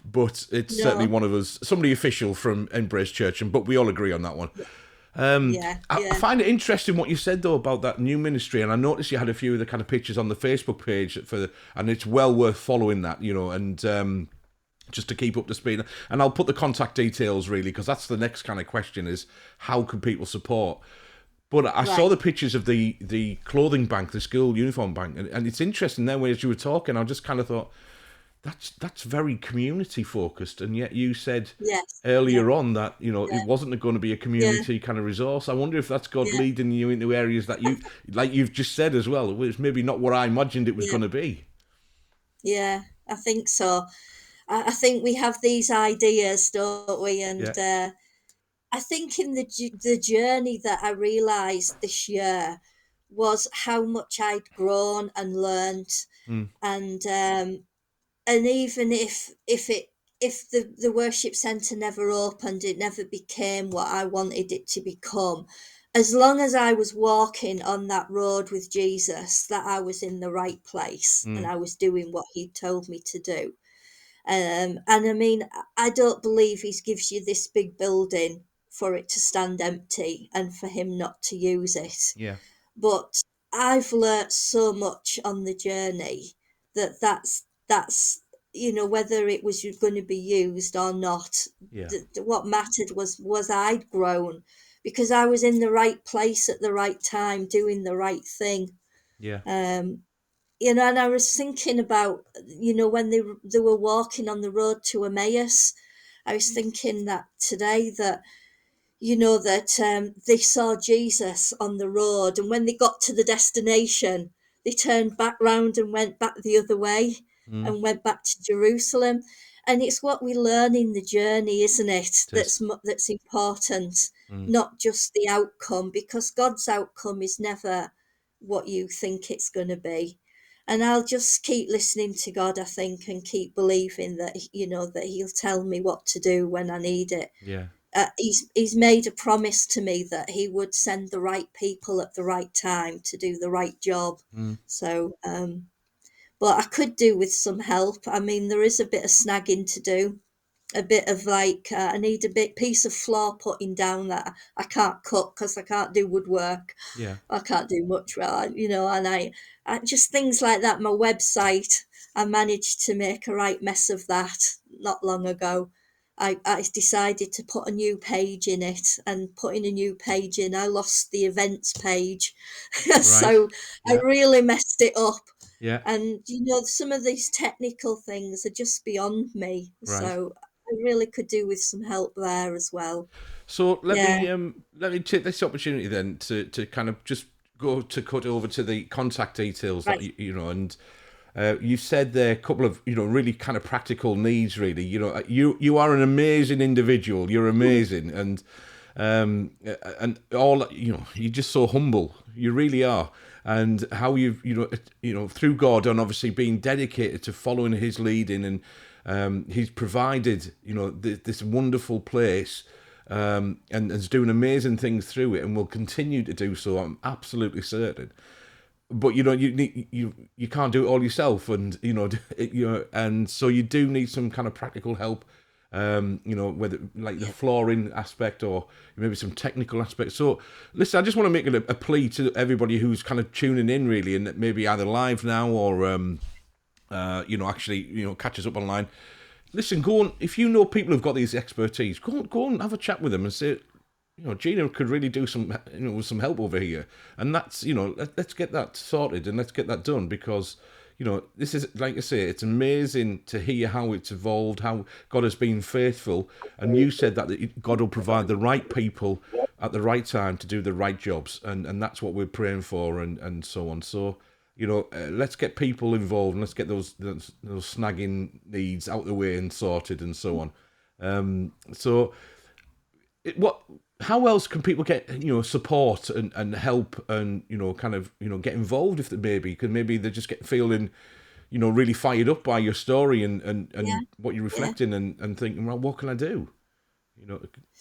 but it's certainly No. one of us, somebody official from Embrace Church, but we all agree on that one. Yeah. I Yeah. find it interesting what you said though about that new ministry, and I noticed you had a few of the kind of pictures on the Facebook page and it's well worth following that, and just to keep up to speed. And I'll put the contact details really because that's the next kind of question: is how can people support? But I saw Right. the pictures of the clothing bank, the school uniform bank, and it's interesting. Then as you were talking, I just kind of thought that's very community focused, and yet you said Yes. Yeah. earlier on that it Yeah. wasn't going to be a Yeah. community kind of resource. I wonder if that's God Yeah. leading you into areas that like you've just said as well. It's maybe not what I imagined it was Yeah. going to be. Yeah. I think so. I think we have these ideas, don't we? And Yeah. I think in the journey that I realised this year was how much I'd grown and learnt. Mm. And even if the worship centre never opened, it never became what I wanted it to become. as long as I was walking on that road with Jesus, that I was in the right place and Mm. I was doing what he told me to do. And I mean, I don't believe he gives you this big building for it to stand empty and for him not to use it. Yeah. But I've learnt so much on the journey that that's whether it was going to be used or not. Yeah. What mattered was I'd grown because I was in the right place at the right time, doing the right thing. Yeah. Um, and I was thinking about, when they were walking on the road to Emmaus. I was thinking that today that they saw Jesus on the road, and when they got to the destination, they turned back round and went back the other way Mm. and went back to Jerusalem. And it's what we learn in the journey, isn't it? It is. That's important, Mm. not just the outcome, because God's outcome is never what you think it's going to be. And I'll just keep listening to God, I think, and keep believing that that He'll tell me what to do when I need it. Yeah. He's made a promise to me that he would send the right people at the right time to do the right job. Mm. So, but I could do with some help. I mean, there is a bit of snagging to do, a bit of like I need a bit piece of floor putting down that I can't cut because I can't do woodwork. Yeah. I can't do much, and I just things like that. My website, I managed to make a right mess of that not long ago. I decided to put a new page in it, and putting a new page in, I lost the events page. Right. So I Yeah. really messed it up. Yeah. And, some of these technical things are just beyond me. Right. So I really could do with some help there as well. So Yeah, let me take this opportunity then to kind of just go to cut over to the contact details that right. and you've said there a couple of really kind of practical needs. Really, you are an amazing individual. You're amazing, and all you're just so humble. You really are. And how you've through God and obviously being dedicated to following His leading, and He's provided this wonderful place, and is doing amazing things through it, and will continue to do so. I'm absolutely certain. But you can't do it all yourself, and and so you do need some kind of practical help. Whether like the Yeah. flooring aspect or maybe some technical aspects. So, listen, I just want to make it a plea to everybody who's kind of tuning in, really, and maybe either live now or actually catch us up online. Listen, go on. If you know people who've got these expertise, go and have a chat with them and say, Gina could really do some, with some help over here, and that's, let's get that sorted and let's get that done, because, this is, like I say, it's amazing to hear how it's evolved, how God has been faithful, and you said that God will provide the right people at the right time to do the right jobs, and that's what we're praying for, and so on. So, let's get people involved and let's get those snagging needs out the way and sorted and so on. So, what? How else can people get support and help and kind of get involved if they maybe they just get feeling really fired up by your story Yeah. and what you're Yeah. reflecting and thinking, well, what can I do?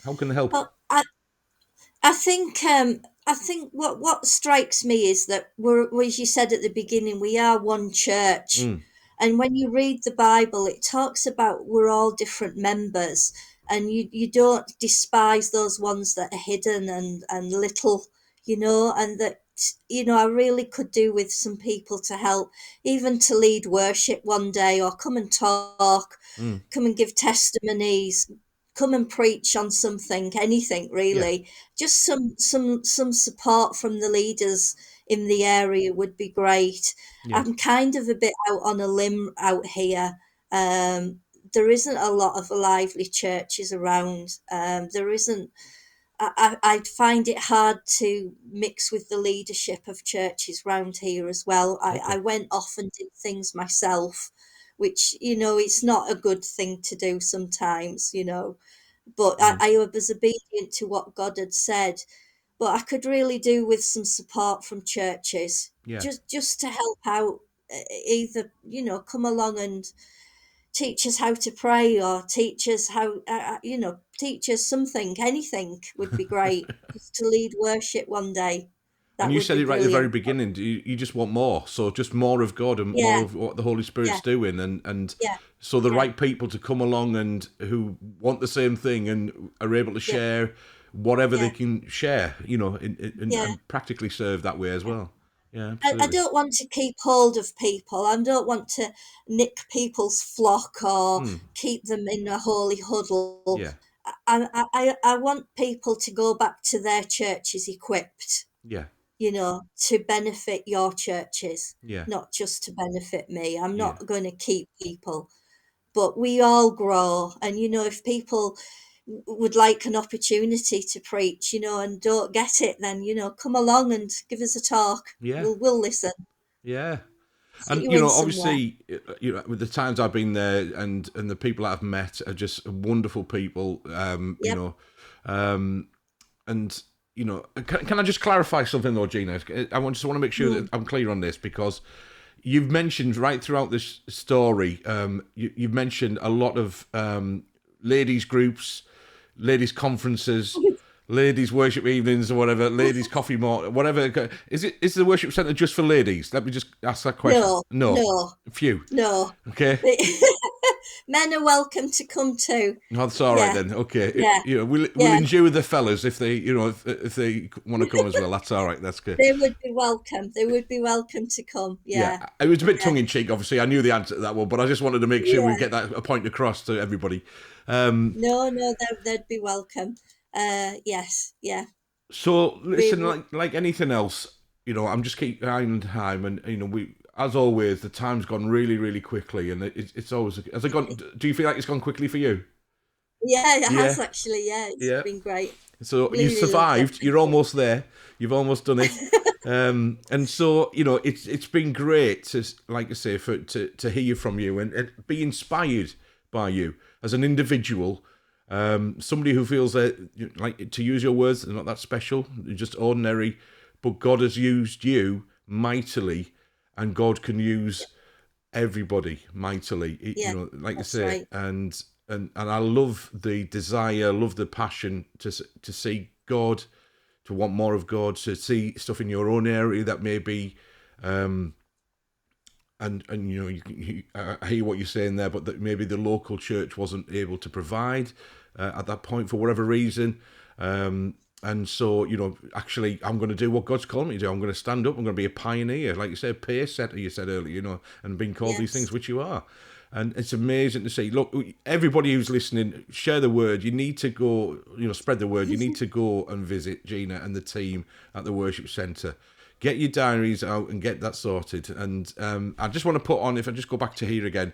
How can they help? Well, I think what strikes me is that as you said at the beginning, we are one church, Mm. and when you read the Bible, it talks about we're all different members, and you don't despise those ones that are hidden and little, and that I really could do with some people to help, even to lead worship one day or come and talk, Mm. come and give testimonies, come and preach on something, anything Yeah. really. Just some support from the leaders in the area would be great. Yeah. I'm kind of a bit out on a limb out here. There isn't a lot of lively churches around. There isn't. I find it hard to mix with the leadership of churches round here as well. I Okay. went off and did things myself, which, it's not a good thing to do sometimes, but Mm. I was obedient to what God had said. But I could really do with some support from churches, Yeah. just to help out, either come along and teach us how to pray, or teach us how, teach us something, anything would be great. Just to lead worship one day. And That you would said be it right at the very brilliant. beginning. You just want more, so just more of God and more Yeah, of what the Holy yeah, Spirit's doing, and yeah, so the yeah, right people to come along and who want the same thing and are able to yeah, share whatever they yeah, can share, yeah. and practically serve that way as well. Yeah, I absolutely. don't want to keep hold of people. I don't want to nick people's flock or Hmm. keep them in a holy huddle. Yeah, I want people to go back to their churches equipped, yeah, to benefit your churches, yeah, not just to benefit me. I'm yeah, not going to keep people, but we all grow. And, if people would like an opportunity to preach, and don't get it, then, come along and give us a talk. yeah, We'll listen. yeah. Sit And you in somewhere. obviously, with the times I've been there, and the people that I've met are just wonderful people. Yep. And can I just clarify something though, Gina? Just want to make sure that Mm. I'm clear on this, because you've mentioned right throughout this story, you've mentioned a lot of ladies groups, ladies conferences, ladies worship evenings or whatever, ladies coffee whatever. Is the worship centre just for ladies? Let me just ask that question. No, No, no, a few. no. Okay. Men are welcome to come too. No, that's all right Yeah, then. Okay, yeah, we'll yeah. endure the fellas if they if they want to come as well. That's all right. That's good. They would be welcome. They would be welcome to come. Yeah, Yeah, it was a bit yeah, tongue in cheek. Obviously, I knew the answer to that one, but I just wanted to make sure we yeah. get that a point across to everybody. No, no, they'd be welcome. Yes, yeah. So We, listen, like anything else, I'm just keep eyeing time, and we, as always, the time's gone really, really quickly, and it's always has it gone? Do you feel like it's gone quickly for you? yeah, it Yeah, has actually. Yeah, it's yeah. been great. So you Really loved it. survived. Thank You're you. almost there. You've almost done it. And so it's been great to, like I say, to hear from you, and be inspired by you as an individual. Somebody who feels that, like, to use your words, they're not that special, they're just ordinary, but God has used you mightily, and God can use everybody mightily. Yeah, Like I that's say, right. and I love the desire, love the passion to see God, to want more of God, to see stuff in your own area that may be, and I hear what you're saying there, but that maybe the local church wasn't able to provide at that point for whatever reason. And so, actually, I'm going to do what God's called me to do. I'm going to stand up. I'm going to be a pioneer, like you said, pace setter. You said earlier, and being called these things, Yes. which you are. And it's amazing to see. Look, everybody who's listening, share the word. You need to go, spread the word. You need to go and visit Gina and the team at the worship centre. Get your diaries out and get that sorted. And I just want to put on, if I just go back to here again,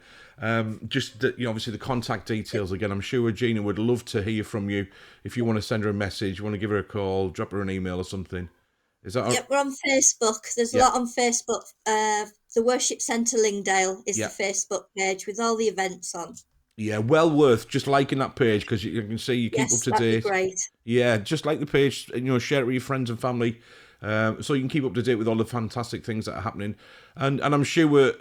just that, obviously the contact details again. I'm sure Gina would love to hear from you. If you want to send her a message, you want to give her a call, drop her an email or something. Is that all? Yep, we're on Facebook. There's a Yeah, lot on Facebook. The Worship Centre Lingdale is the yeah. Facebook page with all the events on. Yeah, well worth just liking that page, because you can see you keep up Yes, to that'd be date. great. Yeah, just like the page, share it with your friends and family, so you can keep up to date with all the fantastic things that are happening. And I'm sure,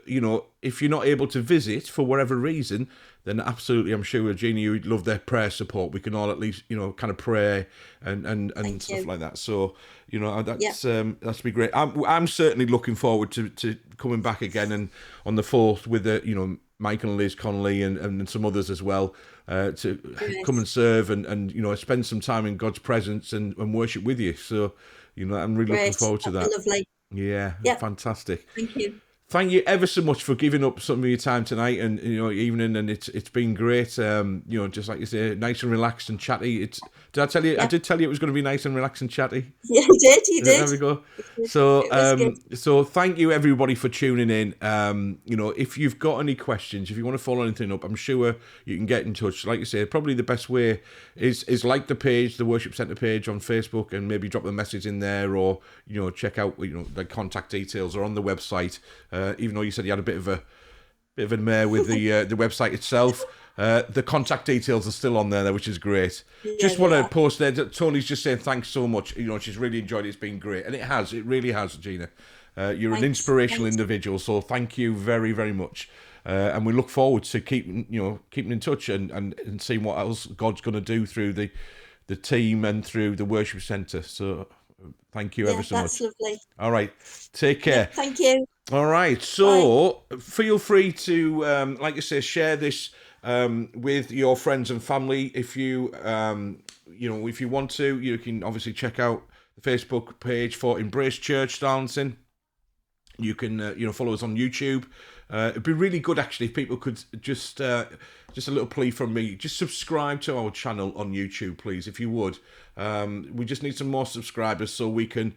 if you're not able to visit for whatever reason, then absolutely, I'm sure, Gina, you'd love their prayer support. We can all at least, kind of pray and Thank stuff you. like that. So, Yep. that's be great. I'm certainly looking forward to coming back again, and on the 4th with the, Mike and Liz Connolly and some others as well, to come Great. and serve and spend some time in God's presence and worship with you. So, I'm really looking Great. forward to That'd be that. lovely. Yeah, Yep. fantastic. Thank you. Thank you ever so much for giving up some of your time tonight and evening, and it's been great. Just like you say, nice and relaxed and chatty. Did I tell you? I Yep. did tell you it was going to be nice and relaxed and chatty. Yeah, you did. You There did. we go. You did. So, It was good. so thank you everybody for tuning in. If you've got any questions, if you want to follow anything up, I'm sure you can get in touch. Like you say, probably the best way is like the page, the Worship Centre page on Facebook, and maybe drop a message in there, or check out the contact details are on the website. Even though you said you had a bit of a mare with the website itself. The contact details are still on there, which is great. Yeah, Just want they to are. post there. Tony's just saying thanks so much. She's really enjoyed it. It's been great, and it really has, Gina. You're an Thanks. inspirational Thanks. individual, so thank you very, very much. and we look forward to keeping in touch and seeing what else God's going to do through the team and through the worship centre. So thank you ever so much. That's lovely. All right, take care. Yeah, thank you. All right, so feel free to, like I say, share this with your friends and family. If you, if you want to, you can obviously check out the Facebook page for Embrace Church Darlington. You can, follow us on YouTube. It'd be really good, actually, if people could just a little plea from me, just subscribe to our channel on YouTube, please, if you would. We just need some more subscribers so we can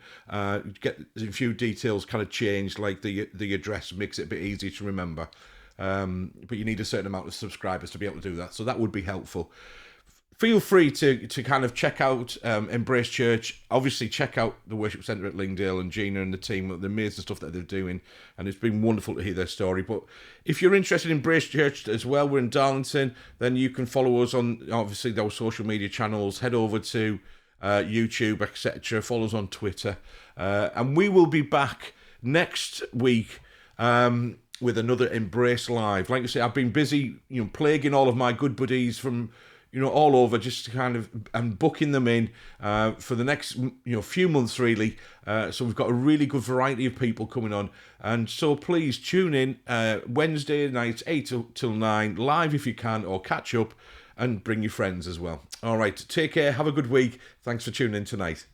get a few details kind of changed, like the address makes it a bit easier to remember. But you need a certain amount of subscribers to be able to do that, so that would be helpful. Feel free to kind of check out Embrace Church. Obviously, check out the worship centre at Lingdale and Gina and the team, the amazing stuff that they're doing. And it's been wonderful to hear their story. But if you're interested in Embrace Church as well, we're in Darlington, then you can follow us on, obviously, those social media channels. Head over to YouTube, etc. Follow us on Twitter. And we will be back next week with another Embrace Live. Like I say, I've been busy, plaguing all of my good buddies from all over, just to kind of, and booking them in for the next, few months, really. So we've got a really good variety of people coming on. And so please tune in Wednesday nights, 8 till 9, live if you can, or catch up and bring your friends as well. All right, take care. Have a good week. Thanks for tuning in tonight.